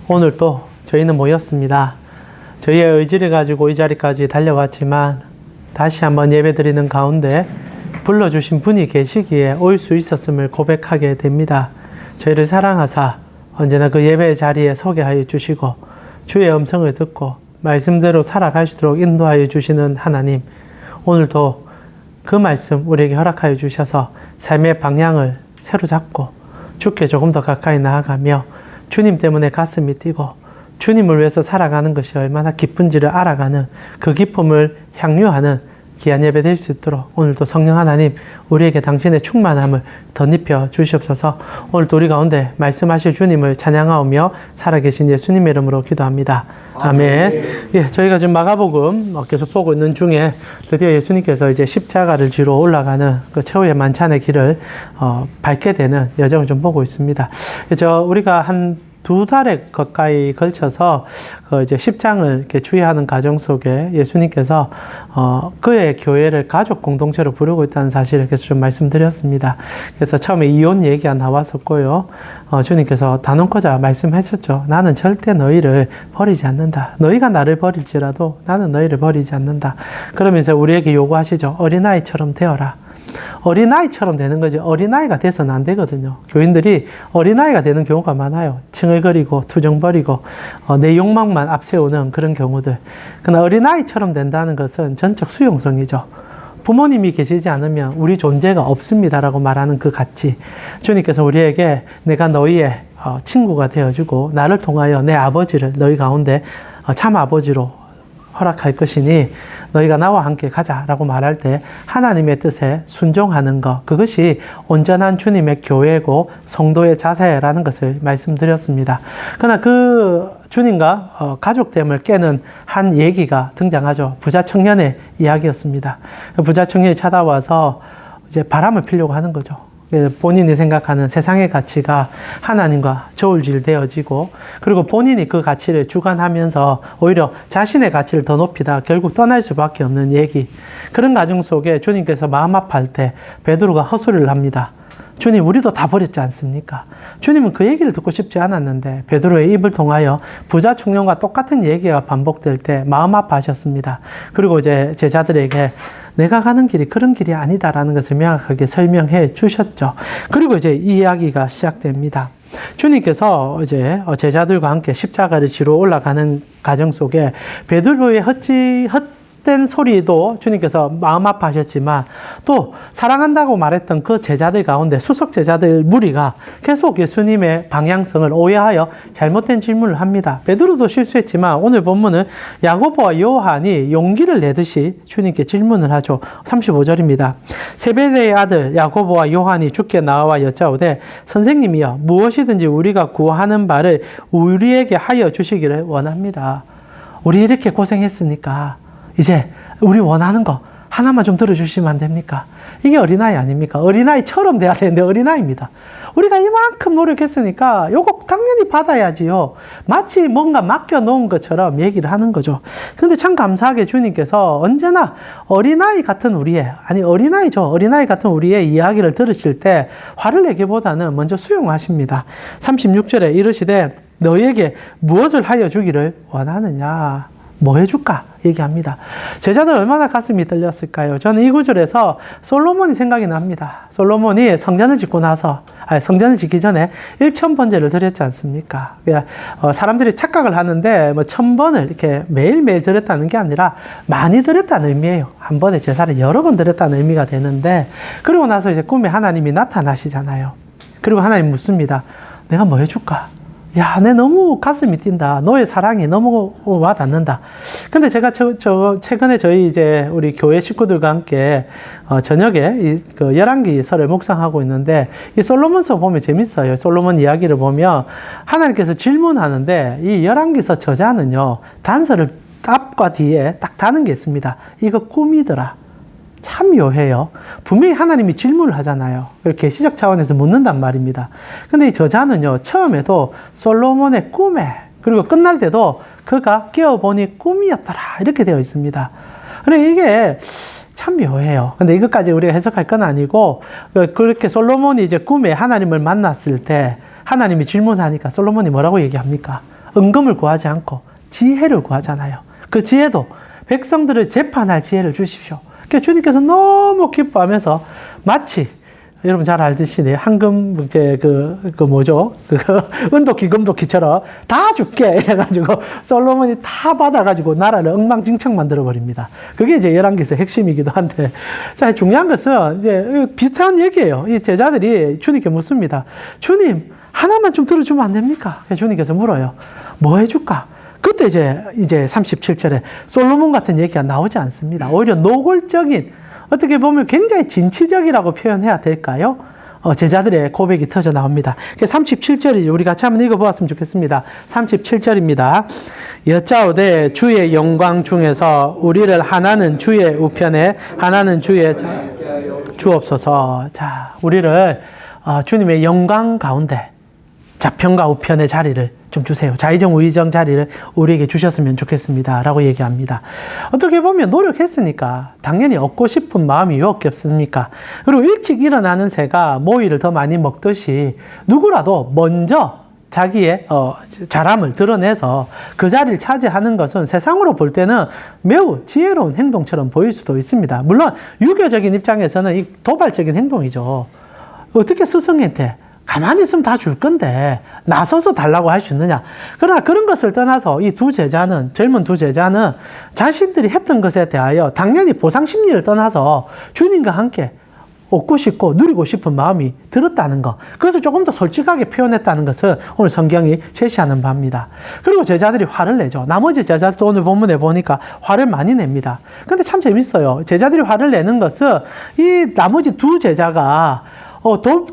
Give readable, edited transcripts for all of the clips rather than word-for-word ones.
오늘 또 저희는 모였습니다. 저희의 의지를 가지고 이 자리까지 달려왔지만 다시 한번 예배드리는 가운데 불러주신 분이 계시기에 올 수 있었음을 고백하게 됩니다. 저희를 사랑하사 언제나 그 예배의 자리에 서게 하여 주시고 주의 음성을 듣고 말씀대로 살아갈 수 있도록 인도하여 주시는 하나님, 오늘도 그 말씀 우리에게 허락하여 주셔서 삶의 방향을 새로 잡고 주께 조금 더 가까이 나아가며 주님 때문에 가슴이 뛰고 주님을 위해서 살아가는 것이 얼마나 기쁜지를 알아가는 그 기쁨을 향유하는 귀한 예배 될 수 있도록 오늘도 성령 하나님 우리에게 당신의 충만함을 덧입혀 주시옵소서. 오늘도 우리 가운데 말씀하실 주님을 찬양하오며 살아계신 예수님의 이름으로 기도합니다. 아멘. 예, 저희가 지금 마가복음 계속 보고 있는 중에 드디어 예수님께서 이제 십자가를 지러 올라가는 그 최후의 만찬의 길을 밟게 되는 여정을 좀 보고 있습니다. 우리가 한 2달에 가까이 걸쳐서 이제 십장을 이렇게 주의하는 과정 속에 예수님께서 그의 교회를 가족 공동체로 부르고 있다는 사실을 계속 좀 말씀드렸습니다. 그래서 처음에 이혼 얘기가 나왔었고요. 주님께서 단언코자 말씀하셨죠. 나는 절대 너희를 버리지 않는다. 너희가 나를 버릴지라도 나는 너희를 버리지 않는다. 그러면서 우리에게 요구하시죠. 어린아이처럼 되어라. 어린아이처럼 되는 거지 어린아이가 돼서는 안 되거든요. 교인들이 어린아이가 되는 경우가 많아요. 칭얼거리고 투정거리고 내 욕망만 앞세우는 그런 경우들. 그러나 어린아이처럼 된다는 것은 전적 수용성이죠. 부모님이 계시지 않으면 우리 존재가 없습니다라고 말하는 그 가치. 주님께서 우리에게 내가 너희의 친구가 되어주고 나를 통하여 내 아버지를 너희 가운데 참 아버지로 허락할 것이니 너희가 나와 함께 가자라고 말할 때 하나님의 뜻에 순종하는 것, 그것이 온전한 주님의 교회고 성도의 자세라는 것을 말씀드렸습니다. 그러나 그 주님과 가족됨을 깨는 한 얘기가 등장하죠. 부자 청년의 이야기였습니다. 부자 청년이 찾아와서 이제 바람을 피려고 하는 거죠. 본인이 생각하는 세상의 가치가 하나님과 저울질되어지고 그리고 본인이 그 가치를 주관하면서 오히려 자신의 가치를 더 높이다 결국 떠날 수밖에 없는 얘기. 그런 과정 속에 주님께서 마음 아파할 때 베드로가 헛소리를 합니다. 주님, 우리도 다 버렸지 않습니까? 주님은 그 얘기를 듣고 싶지 않았는데 베드로의 입을 통하여 부자 청년과 똑같은 얘기가 반복될 때 마음 아파하셨습니다. 그리고 이제 제자들에게 내가 가는 길이 그런 길이 아니다라는 것을 명확하게 설명해 주셨죠. 그리고 이제 이 이야기가 시작됩니다. 주님께서 이제 제자들과 함께 십자가를 지러 올라가는 과정 속에 베드로의 헛된 소리도 주님께서 마음 아파하셨지만 또 사랑한다고 말했던 그 제자들 가운데 수석 제자들 무리가 계속 예수님의 방향성을 오해하여 잘못된 질문을 합니다. 베드로도 실수했지만 오늘 본문은 야고보와 요한이 용기를 내듯이 주님께 질문을 하죠. 35절입니다. 세베대의 아들 야고보와 요한이 주께 나와 여짜오되 선생님이여 무엇이든지 우리가 구하는 바를 우리에게 하여 주시기를 원합니다. 우리 이렇게 고생했으니까 이제 우리 원하는 거 하나만 좀 들어주시면 안 됩니까? 이게 어린아이 아닙니까? 어린아이처럼 돼야 되는데 어린아이입니다. 우리가 이만큼 노력했으니까 요거 당연히 받아야지요. 마치 뭔가 맡겨놓은 것처럼 얘기를 하는 거죠. 근데 참 감사하게 주님께서 언제나 어린아이 같은 어린아이 같은 우리의 이야기를 들으실 때 화를 내기보다는 먼저 수용하십니다. 36절에 이르시되 너희에게 무엇을 하여 주기를 원하느냐? 뭐 해줄까? 얘기합니다. 제자들 얼마나 가슴이 떨렸을까요? 저는 이 구절에서 솔로몬이 생각이 납니다. 솔로몬이 성전을 짓기 전에 1000번제를 드렸지 않습니까? 사람들이 착각을 하는데 1000번을 이렇게 매일매일 드렸다는 게 아니라 많이 드렸다는 의미예요. 한 번에 제사를 여러 번 드렸다는 의미가 되는데 그리고 나서 이제 꿈에 하나님이 나타나시잖아요. 그리고 하나님 묻습니다. 내가 뭐 해줄까? 야, 내 너무 가슴이 뛴다. 너의 사랑이 너무 와닿는다. 근데 제가 최근에 저희 이제 우리 교회 식구들과 함께 저녁에 그 열왕기서를 묵상하고 있는데 이 솔로몬서 보면 재밌어요. 솔로몬 이야기를 보면 하나님께서 질문하는데 이 열왕기서 저자는요 단서를 앞과 뒤에 딱 다는 게 있습니다. 이거 꿈이더라. 참 묘해요. 분명히 하나님이 질문을 하잖아요. 계시적 차원에서 묻는단 말입니다. 근데 이 저자는요, 처음에도 솔로몬의 꿈에, 그리고 끝날 때도 그가 깨어보니 꿈이었더라. 이렇게 되어 있습니다. 그러니까 이게 참 묘해요. 근데 이것까지 우리가 해석할 건 아니고, 그렇게 솔로몬이 이제 꿈에 하나님을 만났을 때, 하나님이 질문하니까 솔로몬이 뭐라고 얘기합니까? 은금을 구하지 않고 지혜를 구하잖아요. 그 지혜도 백성들을 재판할 지혜를 주십시오. 그러니까 주님께서 너무 기뻐하면서 마치 여러분 잘 알듯이 황금 이제 은도끼 금도끼처럼 다 줄게 이래가지고 솔로몬이 다 받아가지고 나라를 엉망진창 만들어 버립니다. 그게 이제 열왕기서의 핵심이기도 한데, 자 중요한 것은 이제 비슷한 얘기예요. 이 제자들이 주님께 묻습니다. 주님 하나만 좀 들어주면 안 됩니까? 주님께서 물어요. 뭐 해줄까? 그때 이제 37절에 솔로몬 같은 얘기가 나오지 않습니다. 오히려 노골적인, 어떻게 보면 굉장히 진취적이라고 표현해야 될까요? 제자들의 고백이 터져 나옵니다. 37절이죠. 우리 같이 한번 읽어보았으면 좋겠습니다. 37절입니다. 여짜오되 주의 영광 중에서 우리를 하나는 주의 우편에 하나는 주의 주옵소서. 자, 우리를 주님의 영광 가운데 좌편과 우편의 자리를 좀 주세요. 좌의정 우의정 자리를 우리에게 주셨으면 좋겠습니다 라고 얘기합니다. 어떻게 보면 노력했으니까 당연히 얻고 싶은 마음이 왜 없겠습니까? 그리고 일찍 일어나는 새가 모이를 더 많이 먹듯이 누구라도 먼저 자기의 잘함을 드러내서 그 자리를 차지하는 것은 세상으로 볼 때는 매우 지혜로운 행동처럼 보일 수도 있습니다. 물론 유교적인 입장에서는 이 도발적인 행동이죠. 어떻게 스승한테 가만히 있으면 다 줄 건데 나서서 달라고 할 수 있느냐. 그러나 그런 것을 떠나서 이 젊은 두 제자는 자신들이 했던 것에 대하여 당연히 보상 심리를 떠나서 주님과 함께 얻고 싶고 누리고 싶은 마음이 들었다는 것, 그것을 조금 더 솔직하게 표현했다는 것을 오늘 성경이 제시하는 바입니다. 그리고 제자들이 화를 내죠. 나머지 제자들도 오늘 본문에 보니까 화를 많이 냅니다. 근데 참 재밌어요. 제자들이 화를 내는 것은 이 나머지 두 제자가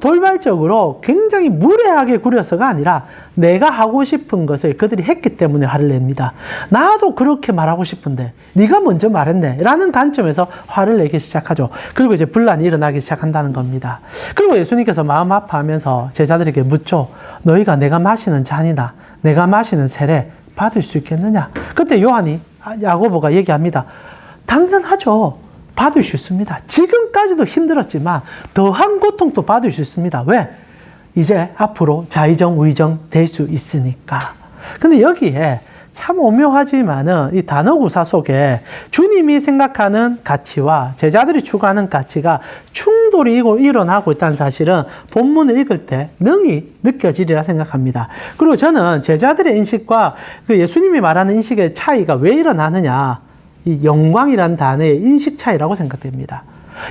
돌발적으로 굉장히 무례하게 구려서가 아니라 내가 하고 싶은 것을 그들이 했기 때문에 화를 냅니다. 나도 그렇게 말하고 싶은데 네가 먼저 말했네 라는 관점에서 화를 내기 시작하죠. 그리고 이제 분란이 일어나기 시작한다는 겁니다. 그리고 예수님께서 마음 아파하면서 제자들에게 묻죠. 너희가 내가 마시는 잔이나 내가 마시는 세례 받을 수 있겠느냐? 그때 야고보가 얘기합니다. 당연하죠. 받을 수 있습니다. 지금까지도 힘들었지만 더한 고통도 받을 수 있습니다. 왜? 이제 앞으로 좌의정 우의정 될 수 있으니까. 근데 여기에 참 오묘하지만은 이 단어구사 속에 주님이 생각하는 가치와 제자들이 추구하는 가치가 충돌이 일어나고 있다는 사실은 본문을 읽을 때 능히 느껴지리라 생각합니다. 그리고 저는 제자들의 인식과 그 예수님이 말하는 인식의 차이가 왜 일어나느냐, 이 영광이라는 단어의 인식 차이라고 생각됩니다.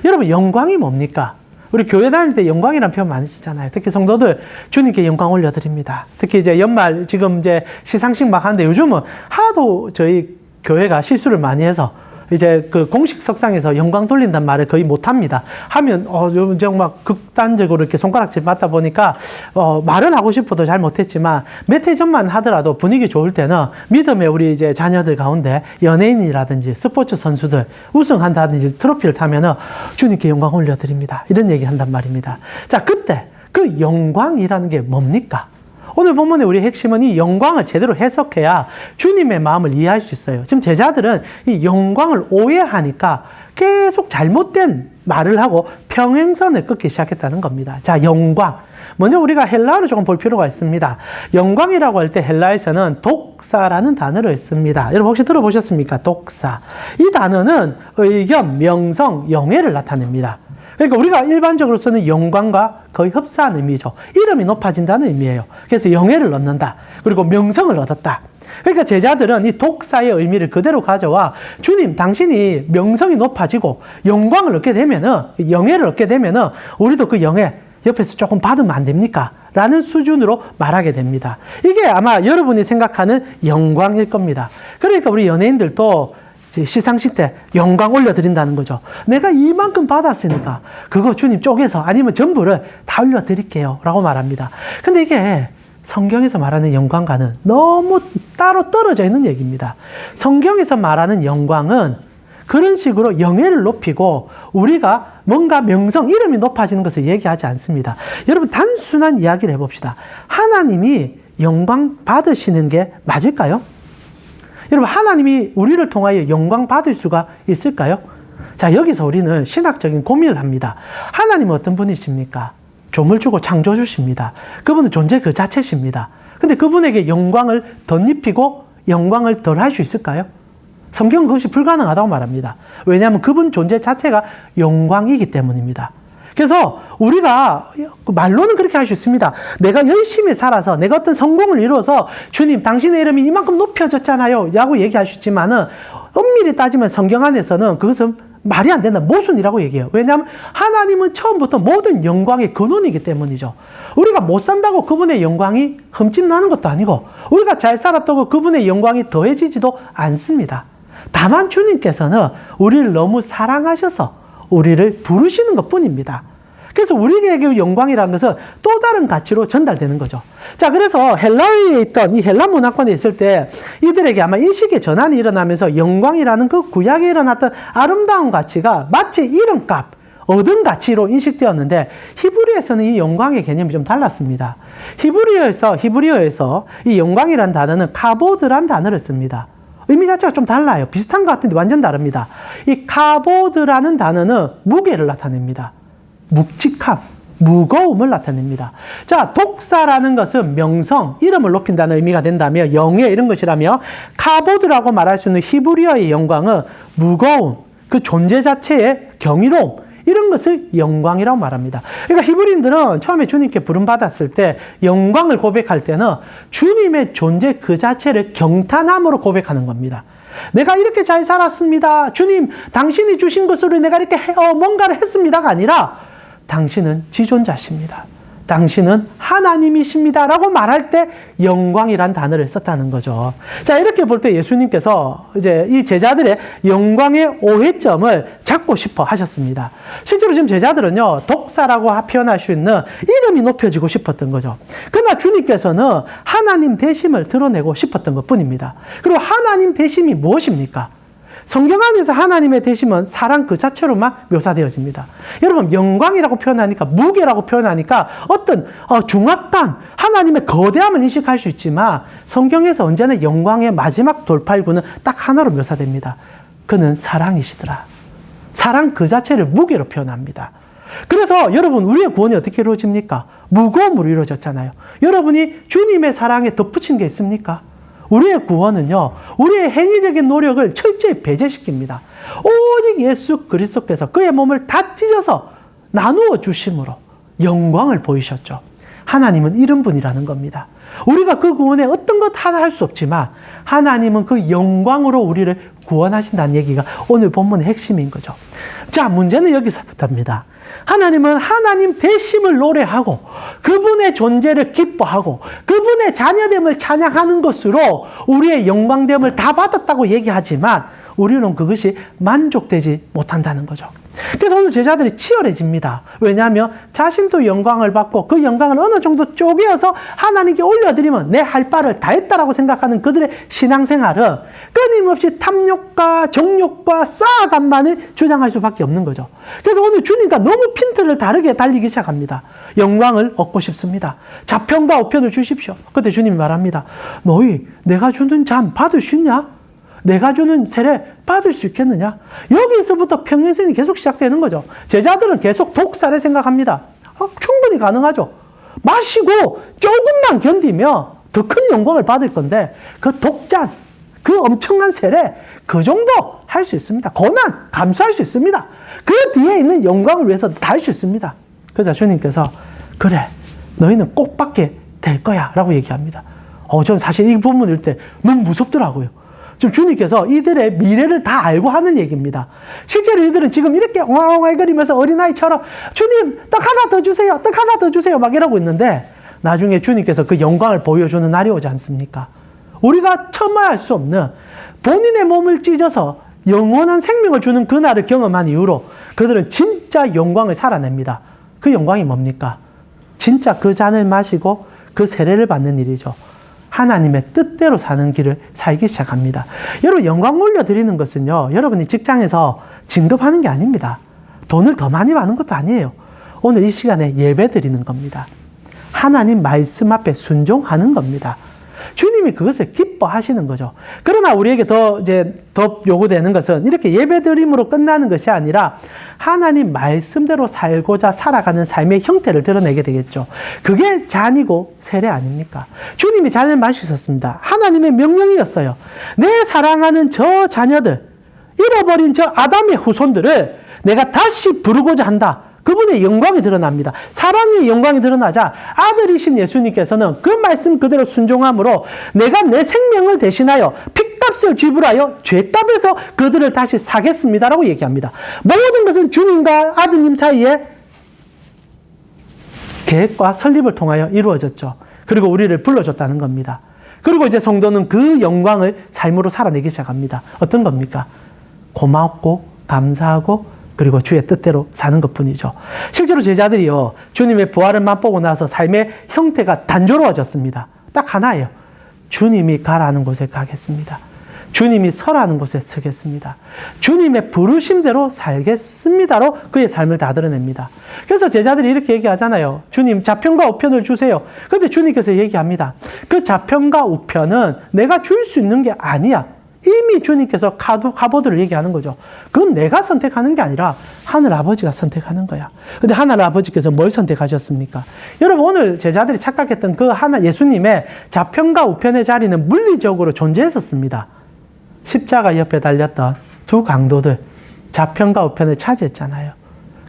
여러분, 영광이 뭡니까? 우리 교회 다닐 때 영광이라는 표현 많이 쓰잖아요. 특히 성도들 주님께 영광 올려드립니다. 특히 이제 연말 지금 이제 시상식 막 하는데 요즘은 하도 저희 교회가 실수를 많이 해서 이제 그 공식 석상에서 영광 돌린다는 말을 거의 못 합니다. 하면 정말 극단적으로 이렇게 손가락질 맞다 보니까 말은 하고 싶어도 잘 못했지만 몇 해 전만 하더라도 분위기 좋을 때는 믿음의 우리 이제 자녀들 가운데 연예인이라든지 스포츠 선수들 우승한다든지 트로피를 타면은 주님께 영광 올려드립니다. 이런 얘기 한단 말입니다. 자, 그때 그 영광이라는 게 뭡니까? 오늘 본문의 우리 핵심은 이 영광을 제대로 해석해야 주님의 마음을 이해할 수 있어요. 지금 제자들은 이 영광을 오해하니까 계속 잘못된 말을 하고 평행선을 끊기 시작했다는 겁니다. 자, 영광. 먼저 우리가 헬라어를 조금 볼 필요가 있습니다. 영광이라고 할 때 헬라에서는 독사라는 단어를 씁니다. 여러분 혹시 들어보셨습니까? 독사. 이 단어는 의견, 명성, 영예를 나타냅니다. 그러니까 우리가 일반적으로 쓰는 영광과 거의 흡사한 의미죠. 이름이 높아진다는 의미예요. 그래서 영예를 얻는다. 그리고 명성을 얻었다. 그러니까 제자들은 이 독사의 의미를 그대로 가져와 주님, 당신이 명성이 높아지고 영광을 얻게 되면은, 영예를 얻게 되면은 우리도 그 영예 옆에서 조금 받으면 안 됩니까? 라는 수준으로 말하게 됩니다. 이게 아마 여러분이 생각하는 영광일 겁니다. 그러니까 우리 연예인들도 시상식 때 영광 올려드린다는 거죠. 내가 이만큼 받았으니까 그거 주님 쪽에서 아니면 전부를 다 올려드릴게요 라고 말합니다. 근데 이게 성경에서 말하는 영광과는 너무 따로 떨어져 있는 얘기입니다. 성경에서 말하는 영광은 그런 식으로 영예를 높이고 우리가 뭔가 명성, 이름이 높아지는 것을 얘기하지 않습니다. 여러분, 단순한 이야기를 해봅시다. 하나님이 영광 받으시는 게 맞을까요? 여러분, 하나님이 우리를 통하여 영광 받을 수가 있을까요? 자, 여기서 우리는 신학적인 고민을 합니다. 하나님은 어떤 분이십니까? 조물주고 창조주십니다. 그분은 존재 그 자체십니다. 근데 그분에게 영광을 덧입히고 영광을 덜 할 수 있을까요? 성경은 그것이 불가능하다고 말합니다. 왜냐하면 그분 존재 자체가 영광이기 때문입니다. 그래서 우리가 말로는 그렇게 할 수 있습니다. 내가 열심히 살아서 내가 어떤 성공을 이루어서 주님 당신의 이름이 이만큼 높여졌잖아요 라고 얘기할 수 있지만은 엄밀히 따지면 성경 안에서는 그것은 말이 안 된다. 모순이라고 얘기해요. 왜냐하면 하나님은 처음부터 모든 영광의 근원이기 때문이죠. 우리가 못 산다고 그분의 영광이 흠집나는 것도 아니고 우리가 잘 살았다고 그분의 영광이 더해지지도 않습니다. 다만 주님께서는 우리를 너무 사랑하셔서 우리를 부르시는 것뿐입니다. 그래서 우리에게 영광이라는 것은 또 다른 가치로 전달되는 거죠. 자, 그래서 헬라에 있던 이 헬라 문화권에 있을 때 이들에게 아마 인식의 전환이 일어나면서 영광이라는 그 구약에 일어났던 아름다운 가치가 마치 이름값, 얻은 가치로 인식되었는데 히브리어에서는 이 영광의 개념이 좀 달랐습니다. 히브리어에서 이 영광이라는 단어는 카보드란 단어를 씁니다. 의미 자체가 좀 달라요. 비슷한 것 같은데 완전 다릅니다. 이 카보드라는 단어는 무게를 나타냅니다. 묵직함, 무거움을 나타냅니다. 자, 독사라는 것은 명성, 이름을 높인다는 의미가 된다며 영예 이런 것이라며 카보드라고 말할 수 있는 히브리어의 영광은 무거움, 그 존재 자체의 경이로움, 이런 것을 영광이라고 말합니다. 그러니까 히브리인들은 처음에 주님께 부름받았을 때 영광을 고백할 때는 주님의 존재 그 자체를 경탄함으로 고백하는 겁니다. 내가 이렇게 잘 살았습니다. 주님, 당신이 주신 것으로 내가 이렇게 뭔가를 했습니다가 아니라 당신은 지존자십니다. 당신은 하나님이십니다. 라고 말할 때 영광이란 단어를 썼다는 거죠. 자, 이렇게 볼 때 예수님께서 이제 이 제자들의 영광의 오해점을 잡고 싶어 하셨습니다. 실제로 지금 제자들은요, 독사라고 표현할 수 있는 이름이 높여지고 싶었던 거죠. 그러나 주님께서는 하나님 되심을 드러내고 싶었던 것 뿐입니다. 그리고 하나님 되심이 무엇입니까? 성경 안에서 하나님의 되심은 사랑 그 자체로만 묘사되어집니다. 여러분, 영광이라고 표현하니까, 무게라고 표현하니까 어떤 중압감, 하나님의 거대함을 인식할 수 있지만 성경에서 언제나 영광의 마지막 돌파구는 딱 하나로 묘사됩니다. 그는 사랑이시더라. 사랑 그 자체를 무게로 표현합니다. 그래서 여러분, 우리의 구원이 어떻게 이루어집니까? 무거움으로 이루어졌잖아요. 여러분이 주님의 사랑에 덧붙인 게 있습니까? 우리의 구원은요, 우리의 행위적인 노력을 철저히 배제시킵니다. 오직 예수 그리스도께서 그의 몸을 다 찢어서 나누어 주심으로 영광을 보이셨죠. 하나님은 이런 분이라는 겁니다. 우리가 그 구원에 어떤 것 하나 할 수 없지만 하나님은 그 영광으로 우리를 구원하신다는 얘기가 오늘 본문의 핵심인 거죠. 자, 문제는 여기서부터입니다. 하나님은 하나님 되심을 노래하고 그분의 존재를 기뻐하고 그분의 자녀됨을 찬양하는 것으로 우리의 영광됨을 다 받았다고 얘기하지만 우리는 그것이 만족되지 못한다는 거죠. 그래서 오늘 제자들이 치열해집니다. 왜냐하면 자신도 영광을 받고 그 영광을 어느 정도 쪼개어서 하나님께 올려드리면 내 할 바를 다 했다라고 생각하는 그들의 신앙생활은 끊임없이 탐욕과 정욕과 쌓아간만을 주장할 수밖에 없는 거죠. 그래서 오늘 주님과 너무 핀트를 다르게 달리기 시작합니다. 영광을 얻고 싶습니다. 자평과 우편을 주십시오. 그때 주님이 말합니다. 너희 내가 주는 잠 받을 수 있냐? 내가 주는 세례 받을 수 있겠느냐? 여기서부터 평행선이 계속 시작되는 거죠. 제자들은 계속 독사를 생각합니다. 충분히 가능하죠. 마시고 조금만 견디면 더 큰 영광을 받을 건데 그 독잔, 그 엄청난 세례, 그 정도 할 수 있습니다. 고난 감수할 수 있습니다. 그 뒤에 있는 영광을 위해서 다 할 수 있습니다. 그래서 주님께서 그래, 너희는 꼭 받게 될 거야 라고 얘기합니다. 저는 사실 이 부분을 때 너무 무섭더라고요. 지금 주님께서 이들의 미래를 다 알고 하는 얘기입니다. 실제로 이들은 지금 이렇게 엉얼엉얼거리면서 어린아이처럼 주님 떡 하나 더 주세요, 떡 하나 더 주세요 막 이러고 있는데 나중에 주님께서 그 영광을 보여주는 날이 오지 않습니까? 우리가 처마할 수 없는 본인의 몸을 찢어서 영원한 생명을 주는 그날을 경험한 이후로 그들은 진짜 영광을 살아냅니다. 그 영광이 뭡니까? 진짜 그 잔을 마시고 그 세례를 받는 일이죠. 하나님의 뜻대로 사는 길을 살기 시작합니다. 여러분, 영광 올려드리는 것은요, 여러분이 직장에서 진급하는 게 아닙니다. 돈을 더 많이 받는 것도 아니에요. 오늘 이 시간에 예배 드리는 겁니다. 하나님 말씀 앞에 순종하는 겁니다. 주님이 그것을 기뻐하시는 거죠. 그러나 우리에게 더 요구되는 것은 이렇게 예배드림으로 끝나는 것이 아니라 하나님 말씀대로 살고자 살아가는 삶의 형태를 드러내게 되겠죠. 그게 잔이고 세례 아닙니까? 주님이 잔을 마시셨습니다. 하나님의 명령이었어요. 내 사랑하는 저 자녀들, 잃어버린 저 아담의 후손들을 내가 다시 부르고자 한다. 그분의 영광이 드러납니다. 사랑의 영광이 드러나자 아들이신 예수님께서는 그 말씀 그대로 순종함으로 내가 내 생명을 대신하여 핏값을 지불하여 죄값에서 그들을 다시 사겠습니다라고 얘기합니다. 모든 것은 주님과 아드님 사이에 계획과 설립을 통하여 이루어졌죠. 그리고 우리를 불러줬다는 겁니다. 그리고 이제 성도는 그 영광을 삶으로 살아내기 시작합니다. 어떤 겁니까? 고맙고 감사하고 그리고 주의 뜻대로 사는 것뿐이죠. 실제로 제자들이요, 주님의 부활을 맛보고 나서 삶의 형태가 단조로워졌습니다. 딱 하나예요. 주님이 가라는 곳에 가겠습니다. 주님이 서라는 곳에 서겠습니다. 주님의 부르심대로 살겠습니다로 그의 삶을 다 드러냅니다. 그래서 제자들이 이렇게 얘기하잖아요. 주님, 좌편과 우편을 주세요. 그런데 주님께서 얘기합니다. 그 좌편과 우편은 내가 줄 수 있는 게 아니야. 이미 주님께서 갑오들을 얘기하는 거죠. 그건 내가 선택하는 게 아니라 하늘 아버지가 선택하는 거야. 근데 하늘 아버지께서 뭘 선택하셨습니까? 여러분, 오늘 제자들이 착각했던 그 예수님의 좌편과 우편의 자리는 물리적으로 존재했었습니다. 십자가 옆에 달렸던 두 강도들, 좌편과 우편을 차지했잖아요.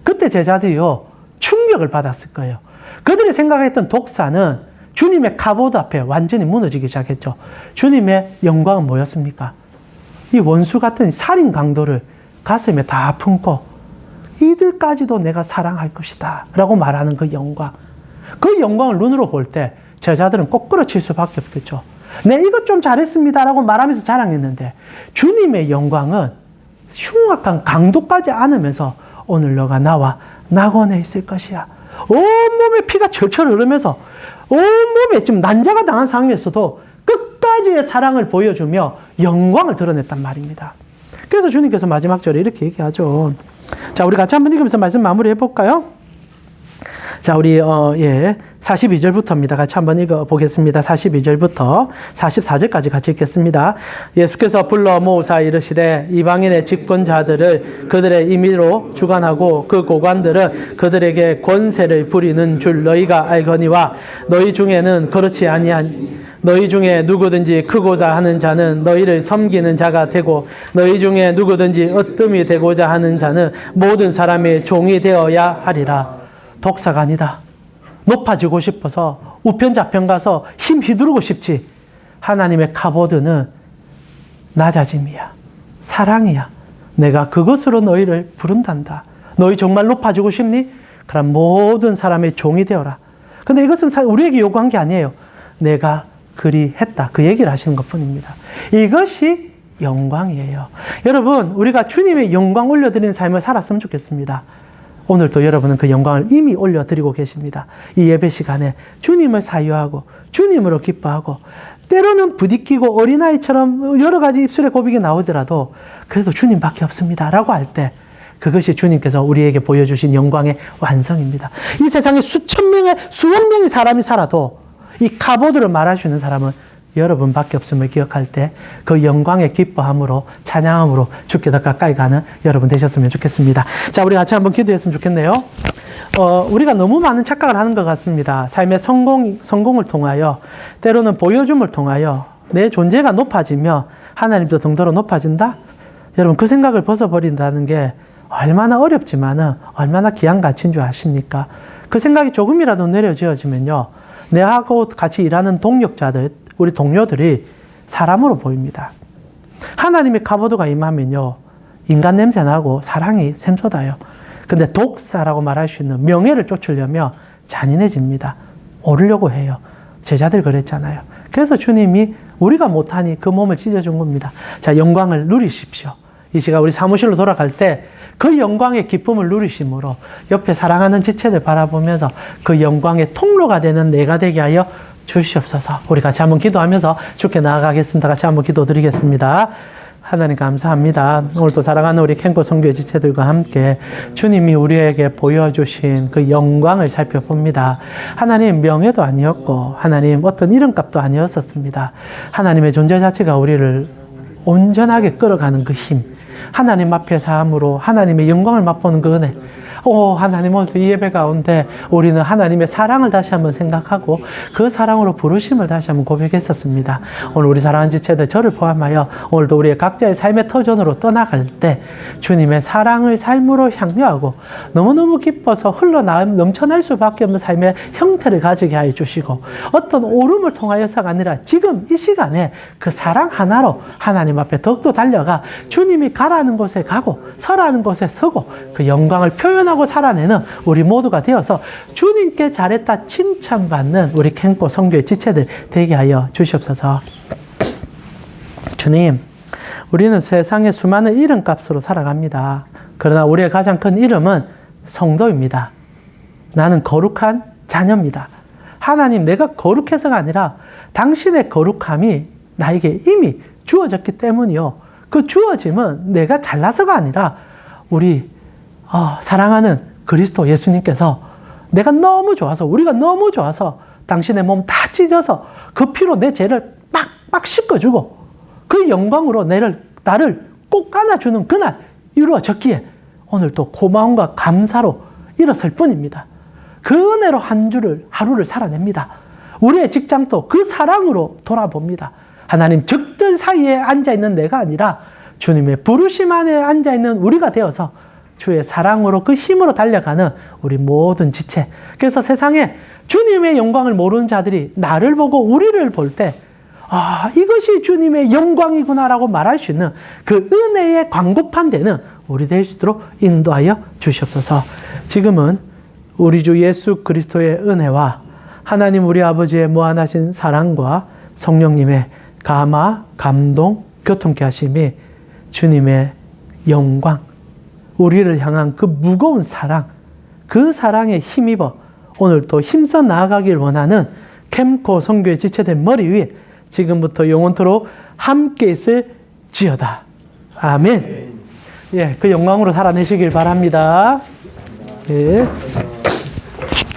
그때 제자들이요, 충격을 받았을 거예요. 그들이 생각했던 독사는 주님의 갑오드 앞에 완전히 무너지기 시작했죠. 주님의 영광은 뭐였습니까? 이 원수 같은 살인 강도를 가슴에 다 품고 이들까지도 내가 사랑할 것이다 라고 말하는 그 영광. 그 영광을 눈으로 볼 때 제자들은 꼬꾸라칠 수밖에 없겠죠. 네, 이것 좀 잘했습니다 라고 말하면서 자랑했는데 주님의 영광은 흉악한 강도까지 안으면서 오늘 너가 나와 낙원에 있을 것이야. 온몸에 피가 철철 흐르면서 온몸에 지금 난자가 당한 상황에서도 끝까지의 사랑을 보여주며 영광을 드러냈단 말입니다. 그래서 주님께서 마지막 절에 이렇게 얘기하죠. 자, 우리 같이 한번 읽으면서 말씀 마무리해 볼까요? 자, 우리 42절부터입니다. 같이 한번 읽어보겠습니다. 42절부터 44절까지 같이 읽겠습니다. 예수께서 불러 모으사 이르시되 이방인의 집권자들을 그들의 임의로 주관하고 그 고관들은 그들에게 권세를 부리는 줄 너희가 알거니와 너희 중에는 그렇지 아니한 너희 중에 누구든지 크고자 하는 자는 너희를 섬기는 자가 되고 너희 중에 누구든지 으뜸이 되고자 하는 자는 모든 사람의 종이 되어야 하리라. 독사가 아니다. 높아지고 싶어서 우편 좌편 가서 힘 휘두르고 싶지. 하나님의 카보드는 낮아짐이야. 사랑이야. 내가 그것으로 너희를 부른단다. 너희 정말 높아지고 싶니? 그럼 모든 사람의 종이 되어라. 근데 이것은 우리에게 요구한 게 아니에요. 내가 그리 했다. 그 얘기를 하시는 것 뿐입니다. 이것이 영광이에요. 여러분, 우리가 주님의 영광 올려드리는 삶을 살았으면 좋겠습니다. 오늘도 여러분은 그 영광을 이미 올려드리고 계십니다. 이 예배 시간에 주님을 사유하고 주님으로 기뻐하고 때로는 부딪히고 어린아이처럼 여러 가지 입술에 고백이 나오더라도 그래도 주님밖에 없습니다 라고 할 때 그것이 주님께서 우리에게 보여주신 영광의 완성입니다. 이 세상에 수천 명의 수억 명의 사람이 살아도 이 카보드를 말할 수 있는 사람은 여러분밖에 없음을 기억할 때 그 영광의 기뻐함으로 찬양함으로 주께 더 가까이 가는 여러분 되셨으면 좋겠습니다. 자, 우리 같이 한번 기도했으면 좋겠네요. 우리가 너무 많은 착각을 하는 것 같습니다. 삶의 성공을 통하여 때로는 보여줌을 통하여 내 존재가 높아지며 하나님도 등도로 높아진다? 여러분, 그 생각을 벗어버린다는 게 얼마나 어렵지만은 얼마나 귀한 가치인 줄 아십니까? 그 생각이 조금이라도 내려지어지면요, 내하고 같이 일하는 동력자들, 우리 동료들이 사람으로 보입니다. 하나님의 카보드가 임하면요, 인간 냄새 나고 사랑이 샘솟아요. 근데 독사라고 말할 수 있는 명예를 쫓으려면 잔인해집니다. 오르려고 해요. 제자들 그랬잖아요. 그래서 주님이 우리가 못하니 그 몸을 찢어준 겁니다. 자, 영광을 누리십시오. 이 시간 우리 사무실로 돌아갈 때 그 영광의 기쁨을 누리심으로 옆에 사랑하는 지체들 바라보면서 그 영광의 통로가 되는 내가 되게 하여 주시옵소서. 우리 같이 한번 기도하면서 주께 나아가겠습니다. 같이 한번 기도드리겠습니다. 하나님 감사합니다. 오늘도 사랑하는 우리 캠코 선교회 지체들과 함께 주님이 우리에게 보여주신 그 영광을 살펴봅니다. 하나님 명예도 아니었고 하나님 어떤 이름값도 아니었었습니다. 하나님의 존재 자체가 우리를 온전하게 끌어가는 그 힘, 하나님 앞에 사함으로 하나님의 영광을 맛보는 그 은혜. 하나님 오늘 이 예배 가운데 우리는 하나님의 사랑을 다시 한번 생각하고 그 사랑으로 부르심을 다시 한번 고백했었습니다. 오늘 우리 사랑하는 지체들 저를 포함하여 오늘도 우리의 각자의 삶의 터전으로 떠나갈 때 주님의 사랑을 삶으로 향유하고 너무너무 기뻐서 넘쳐날 수밖에 없는 삶의 형태를 가지게 하여 주시고 어떤 오름을 통하여서가 아니라 지금 이 시간에 그 사랑 하나로 하나님 앞에 더욱더 달려가 주님이 가라는 곳에 가고 서라는 곳에 서고 그 영광을 표현하고 살아내는 우리 모두가 되어서 주님께 잘했다 칭찬받는 우리 캠코 선교회 지체들 되게 하여 주시옵소서. 주님, 우리는 세상의 수많은 이름값으로 살아갑니다. 그러나 우리의 가장 큰 이름은 성도입니다. 나는 거룩한 자녀입니다. 하나님, 내가 거룩해서가 아니라 당신의 거룩함이 나에게 이미 주어졌기 때문이요. 그 주어짐은 내가 잘나서가 아니라 우리 사랑하는 그리스도 예수님께서 내가 너무 좋아서 우리가 너무 좋아서 당신의 몸 다 찢어서 그 피로 내 죄를 빡빡 씻어주고 그 영광으로 나를 꼭 안아주는 그날 이루어졌기에 오늘 또 고마움과 감사로 일어설 뿐입니다. 그 은혜로 하루를 살아냅니다. 우리의 직장도 그 사랑으로 돌아봅니다. 하나님 적들 사이에 앉아있는 내가 아니라 주님의 부르심 안에 앉아있는 우리가 되어서 주의 사랑으로 그 힘으로 달려가는 우리 모든 지체. 그래서 세상에 주님의 영광을 모르는 자들이 나를 보고 우리를 볼 때 이것이 주님의 영광이구나라고 말할 수 있는 그 은혜의 광고판 되는 우리 될 수 있도록 인도하여 주시옵소서. 지금은 우리 주 예수 그리스도의 은혜와 하나님 우리 아버지의 무한하신 사랑과 성령님의 감화, 감동, 교통케 하심이 주님의 영광, 우리를 향한 그 무거운 사랑, 그 사랑에 힘입어 오늘 또 힘써 나아가길 원하는 캠코 선교회 지체들 머리 위에 지금부터 영원토록 함께 있을지어다. 아멘. 예, 그 영광으로 살아내시길 바랍니다. 예.